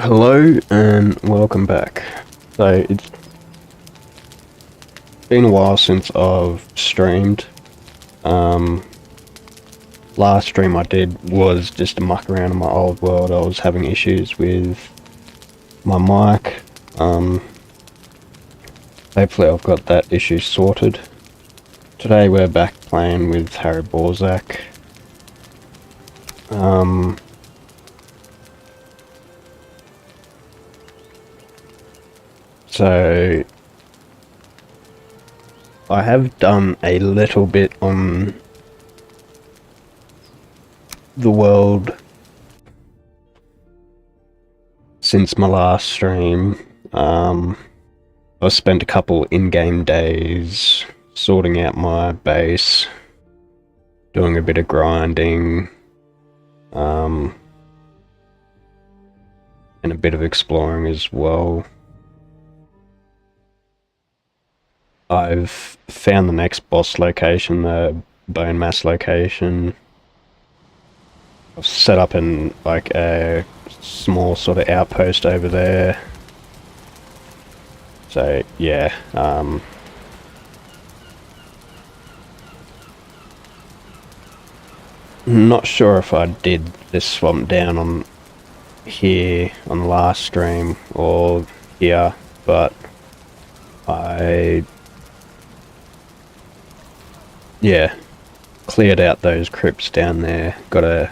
Hello and welcome back. So it's been a while since I've streamed. Last stream I did was just to muck around in my old world. I was having issues with my mic. Hopefully I've got that issue sorted. Today we're back playing with Harry Balzac. So I have done a little bit on the world since my last stream. I've spent a couple in-game days sorting out my base, doing a bit of grinding, and a bit of exploring as well. I've found the next boss location, the bone mass location. I've set up in like a small sort of outpost over there. So yeah, not sure if I did this swamp down on here on the last stream or here, but I cleared out those crypts down there. Got a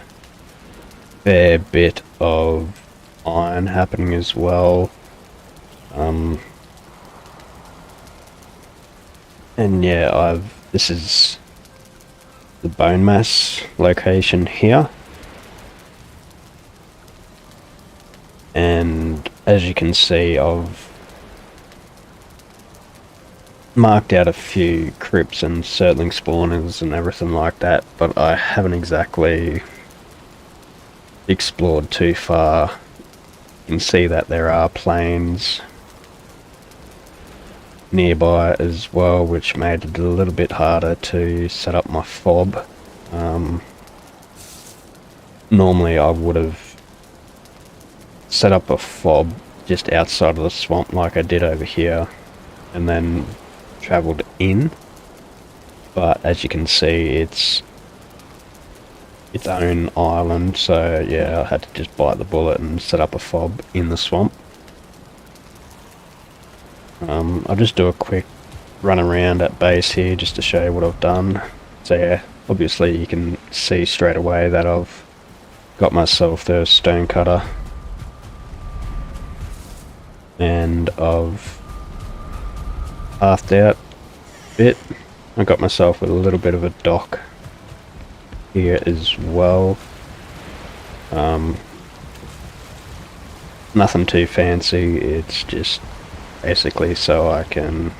fair bit of iron happening as well. And yeah, this is the bone mass location here. And as you can see, I've marked out a few crypts and surtling spawners and everything like that, but I haven't exactly explored too far. You can see that there are plains nearby as well, which made it a little bit harder to set up my fob. Normally I would have set up a fob just outside of the swamp like I did over here and then travelled in, but as you can see it's its own island, so yeah, I had to just bite the bullet and set up a fob in the swamp. I'll just do a quick run around at base here just to show you what I've done. So yeah, obviously you can see straight away that I've got myself the stone cutter, and I've halved out a bit. I got myself with a little bit of a dock here as well. Nothing too fancy, it's just basically so I can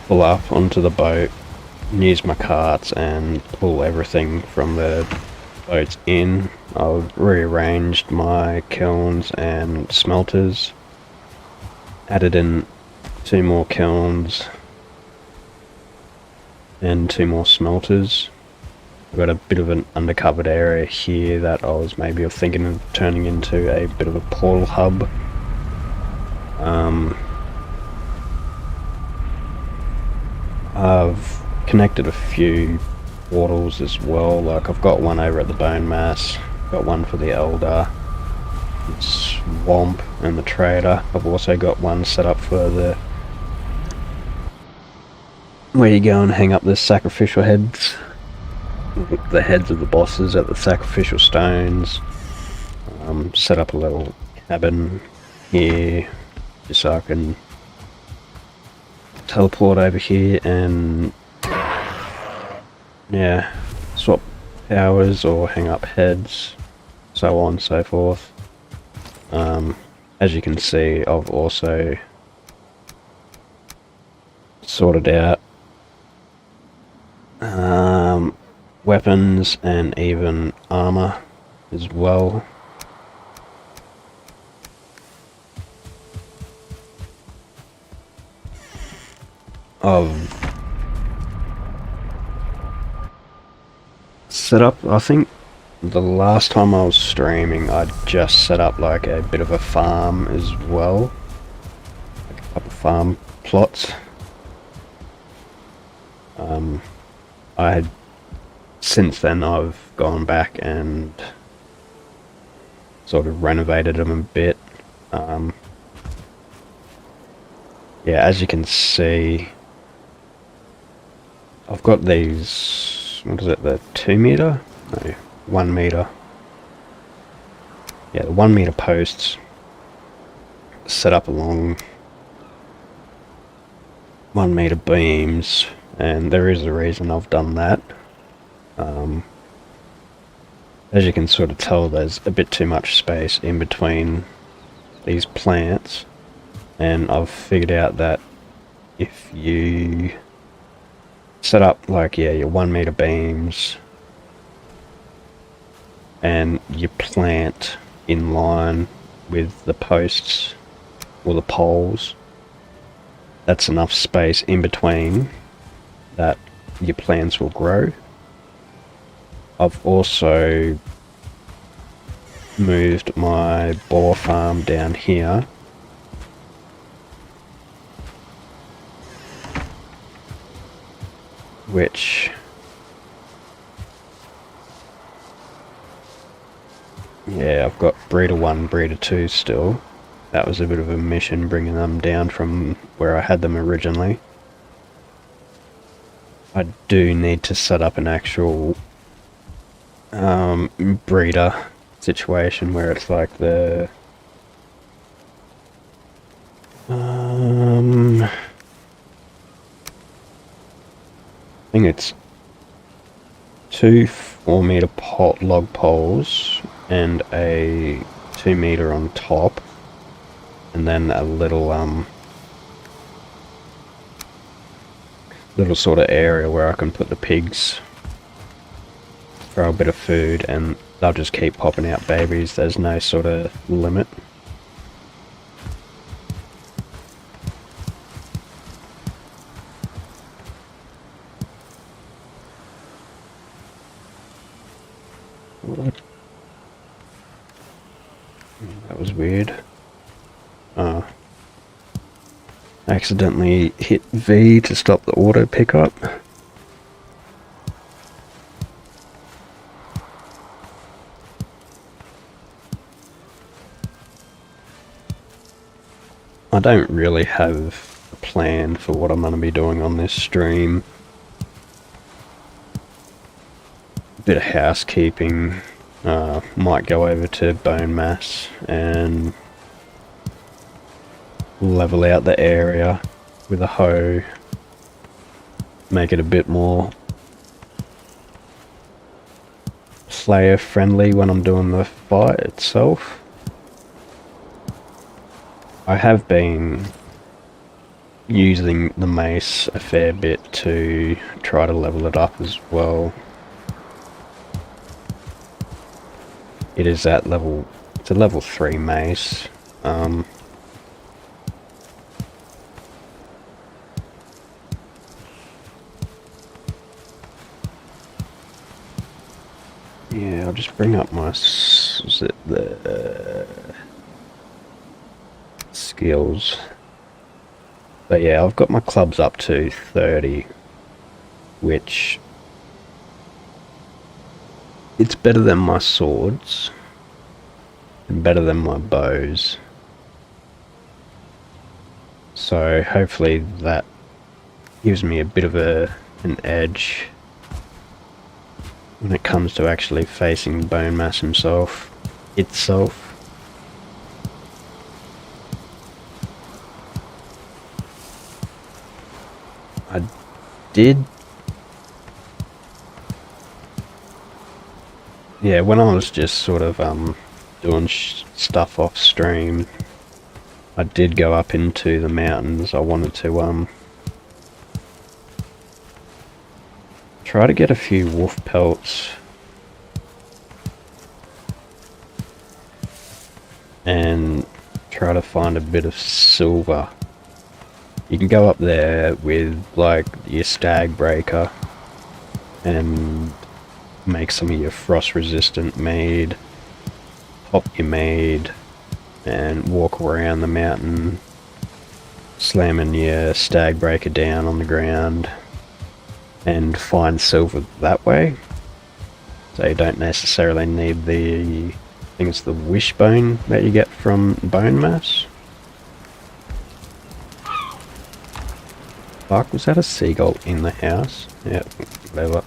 pull up onto the boat, use my carts and pull everything from the boats in. I've rearranged my kilns and smelters, added in 2 more kilns and 2 more smelters. I've got a bit of an undercovered area here that I was maybe thinking of turning into a bit of a portal hub. I've connected a few portals as well, like I've got one over at the bone mass, got one for the elder, the swamp and the trader. I've also got one set up for the where you go and hang up the sacrificial heads, the heads of the bosses at the sacrificial stones. Set up a little cabin here just so I can teleport over here and yeah, swap powers or hang up heads, so on and so forth. As you can see, I've also sorted out weapons and even armor as well. I've set up, I think, the last time I was streaming, I just set up like a bit of a farm as well, like a couple farm plots. I had since then I've gone back and sort of renovated them a bit. Yeah, as you can see, I've got these, what is it, the 2 meter? No, 1 meter. Yeah, the 1 meter posts set up along 1 meter beams, and there is a reason I've done that. As you can sort of tell, there's a bit too much space in between these plants, and I've figured out that if you set up like, yeah, your 1 meter beams and you plant in line with the posts or the poles, that's enough space in between that your plants will grow. I've also moved my boar farm down here, which, yeah, I've got breeder 1, breeder 2 still. That was a bit of a mission bringing them down from where I had them originally. I do need to set up an actual breeder situation where it's like the I think it's 2 4 meter log poles and a 2 meter on top, and then a little sort of area where I can put the pigs, throw a bit of food, and they'll just keep popping out babies. There's no sort of limit. What? That was weird. Accidentally hit V to stop the auto pickup. I don't really have a plan for what I'm going to be doing on this stream. A bit of housekeeping. Might go over to bone mass and level out the area with a hoe. Make it a bit more player friendly when I'm doing the fight itself. I have been using the mace a fair bit to try to level it up as well. It is at level, it's a level 3 mace. Yeah, I'll just bring up my skills. But yeah, I've got my clubs up to 30, which it's better than my swords and better than my bows. So hopefully that gives me a bit of an edge when it comes to actually facing Bone Mass itself. I did, yeah, when I was just sort of doing stuff off stream, I did go up into the mountains. I wanted to try to get a few wolf pelts and try to find a bit of silver. You can go up there with like your stag breaker and make some of your frost resistant mead, pop your mead, and walk around the mountain, slamming your stag breaker down on the ground, and find silver that way. So you don't necessarily need the things, the wishbone that you get from bone mass. Fuck, was that a seagull in the house? Yeah, whatever.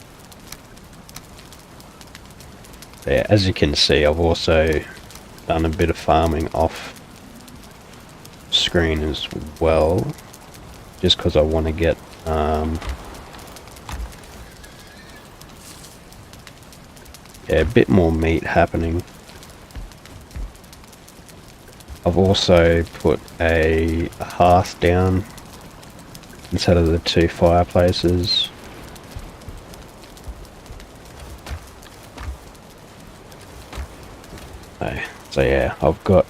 So yeah, as you can see, I've also done a bit of farming off screen as well, just because I want to get yeah, a bit more meat happening. I've also put a hearth down instead of the 2 fireplaces. So yeah, I've got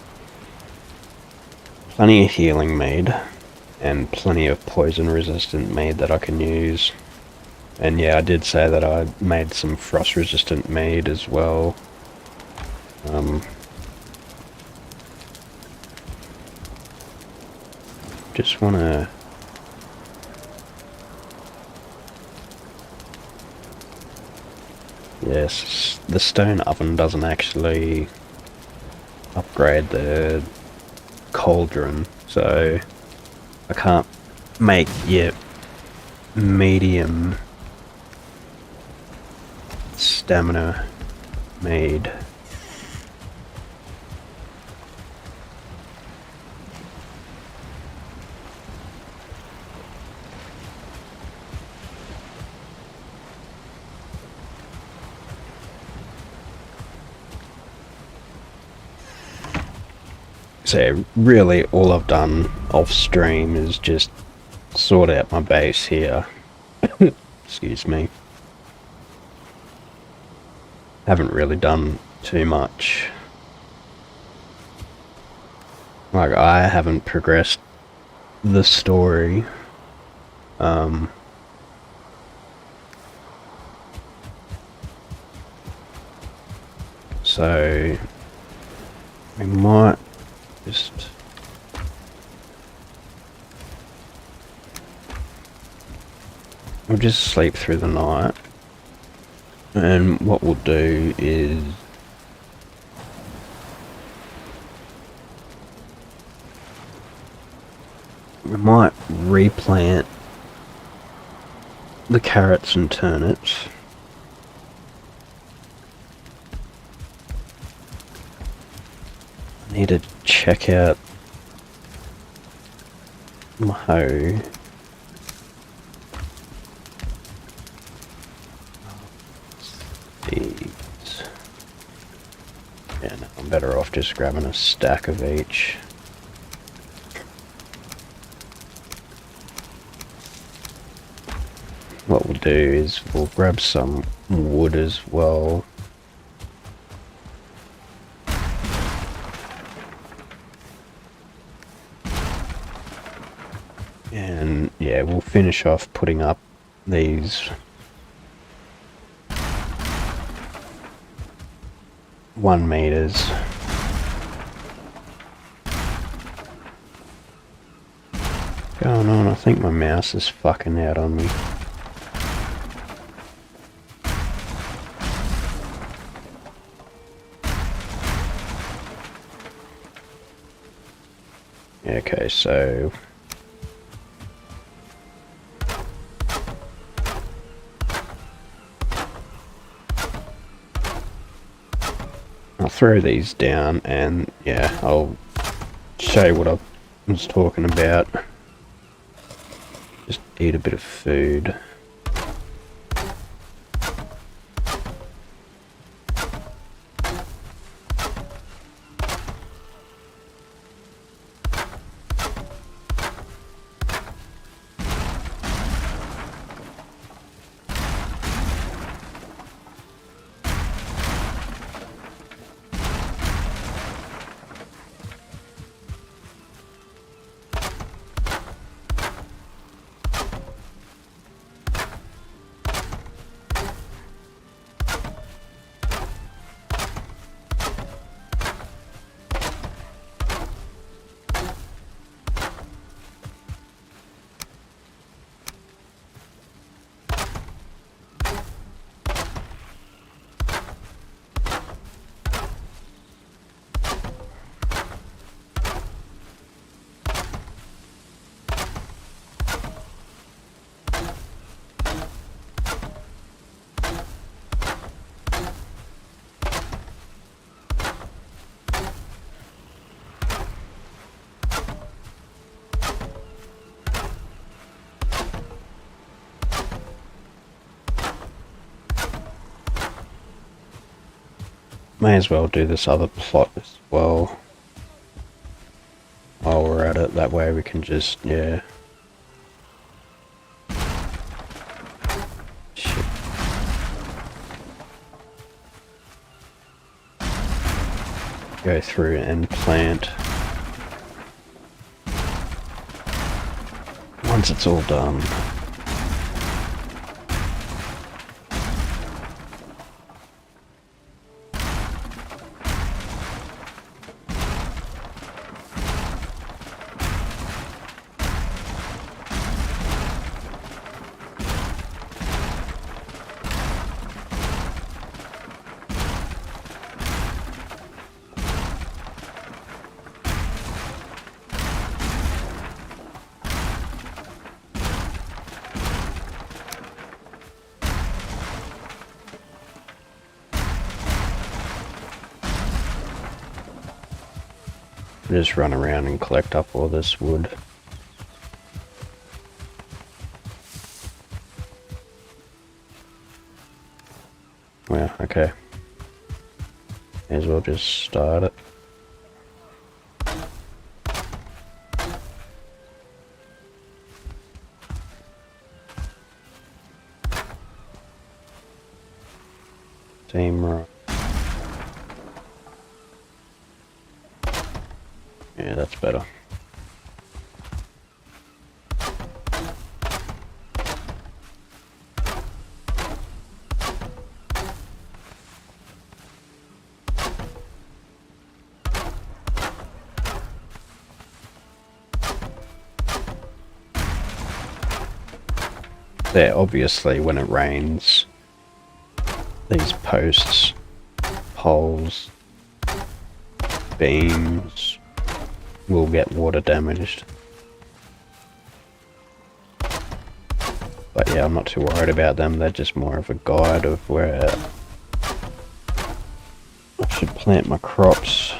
plenty of healing mead and plenty of poison resistant mead that I can use. And yeah, I did say that I made some frost resistant mead as well. Just wanna... Yes, the stone oven doesn't actually upgrade the cauldron, so I can't make yet medium stamina mead. So really all I've done off stream is just sort out my base here. Excuse me. Haven't really done too much. Like, I haven't progressed the story. So we might just... We'll just sleep through the night. And what we'll do is... we might replant the carrots and turnips. I need to check out my hoe. Seeds. Yeah, no, I'm better off just grabbing a stack of each. What we'll do is we'll grab some wood as well. And yeah, we'll finish off putting up these 1 meters. Going on, I think my mouse is fucking out on me. Okay, so I'll throw these down and yeah, I'll show you what I was talking about. Just eat a bit of food. May as well do this other plot as well while we're at it. That way we can just, yeah. Shit. Go through and plant. Once it's all done. Just run around and collect up all this wood. Well, okay. May as well just start it. Team right. Yeah, that's better. There, obviously, when it rains, these posts, poles, beams will get water damaged. But yeah, I'm not too worried about them. They're just more of a guide of where I should plant my crops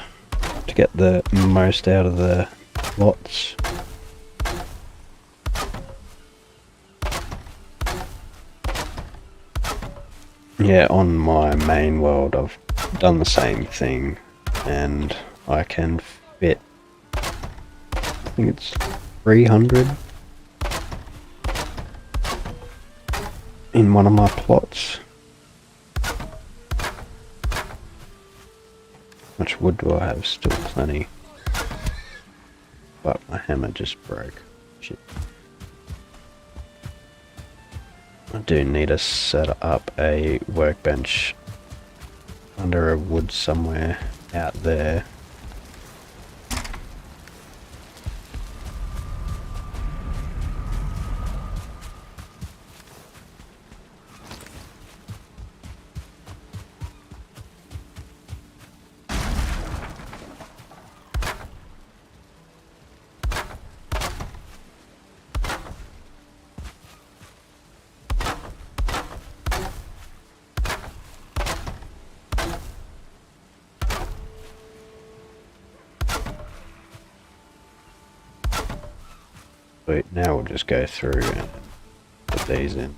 to get the most out of the lots. Yeah, on my main world I've done the same thing, and I can fit, I think it's 300 in one of my plots. How much wood do I have? Still plenty. But my hammer just broke. Shit. I do need to set up a workbench under a wood somewhere out there. But now we'll just go through and put these in.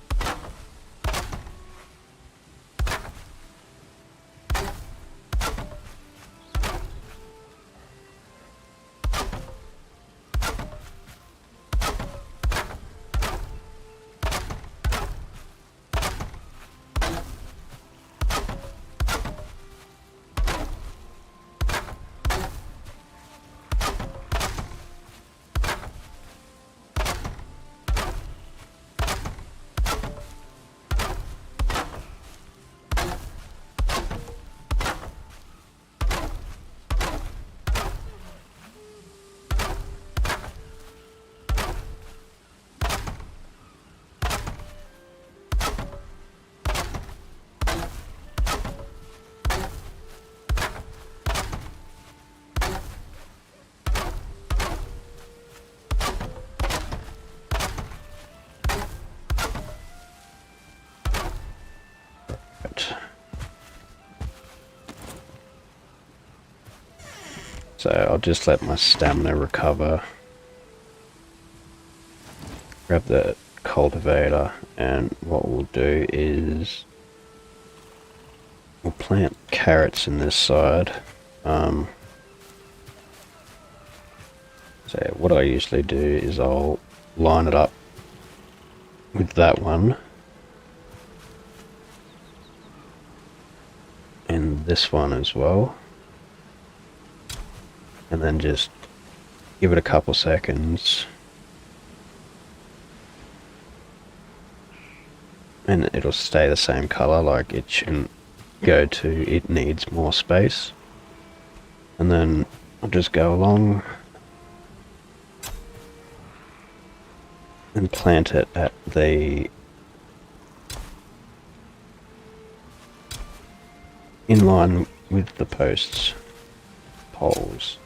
So I'll just let my stamina recover. Grab the cultivator, and what we'll do is we'll plant carrots in this side. So what I usually do is I'll line it up with that one. And this one as well. And then just give it a couple seconds. And it'll stay the same color, like it shouldn't go to it needs more space. And then I'll just go along and plant it at the in line with the poles.